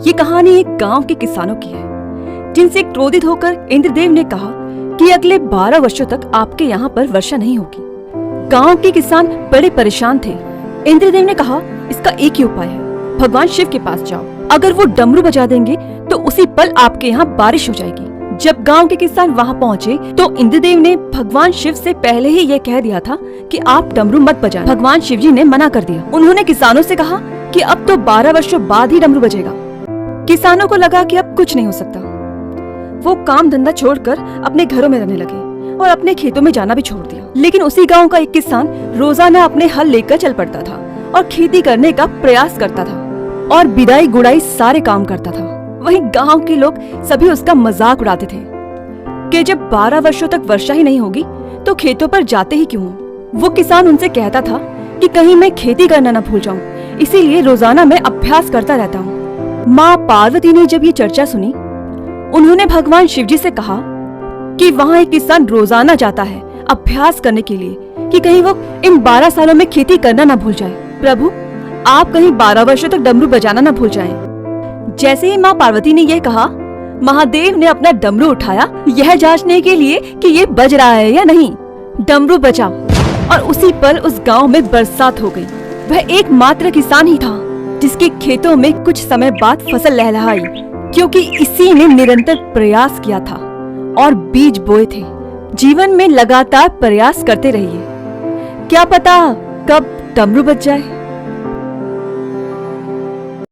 ये कहानी एक गांव के किसानों की है, जिनसे क्रोधित होकर इंद्रदेव ने कहा कि अगले 12 वर्षों तक आपके यहाँ पर वर्षा नहीं होगी। गांव के किसान बड़े परेशान थे। इंद्रदेव ने कहा, इसका एक ही उपाय है, भगवान शिव के पास जाओ। अगर वो डमरू बजा देंगे तो उसी पल आपके यहाँ बारिश हो जाएगी। जब गांव के किसान वहाँ पहुँचे तो इंद्रदेव ने भगवान शिव से पहले ही ये कह दिया था कि आप डमरू मत बजाएं। भगवान शिव जी ने मना कर दिया। उन्होंने किसानों से कहा कि अब तो 12 वर्षों बाद ही डमरू बजेगा। किसानों को लगा कि अब कुछ नहीं हो सकता। वो काम धंधा छोड़कर अपने घरों में रहने लगे और अपने खेतों में जाना भी छोड़ दिया। लेकिन उसी गांव का एक किसान रोजाना अपने हल लेकर चल पड़ता था और खेती करने का प्रयास करता था और बिदाई गुड़ाई सारे काम करता था। वहीं गांव के लोग सभी उसका मजाक उड़ाते थे कि जब 12 वर्षों तक वर्षा ही नहीं होगी तो खेतों पर जाते ही क्यों हो। वो किसान उनसे कहता था कि कहीं मैं खेती करना न भूल जाऊं, इसीलिए रोजाना मैं अभ्यास करता रहता हूँ। माँ पार्वती ने जब ये चर्चा सुनी, उन्होंने भगवान शिवजी से कहा कि वहाँ एक किसान रोजाना जाता है अभ्यास करने के लिए कि कहीं वो इन 12 सालों में खेती करना न भूल जाए। प्रभु, आप कहीं 12 वर्षों तक डमरू बजाना न भूल जाएं। जैसे ही माँ पार्वती ने ये कहा, महादेव ने अपना डमरू उठाया यह जांचने के लिए कि ये बज रहा है या नहीं। डमरू बजा और उसी पल उस गांव में बरसात हो गई। वह एकमात्र किसान ही था जिसके खेतों में कुछ समय बाद फसल लहलहाई, क्योंकि इसी ने निरंतर प्रयास किया था और बीज बोए थे। जीवन में लगातार प्रयास करते रहिए, क्या पता कब डमरू बज जाए।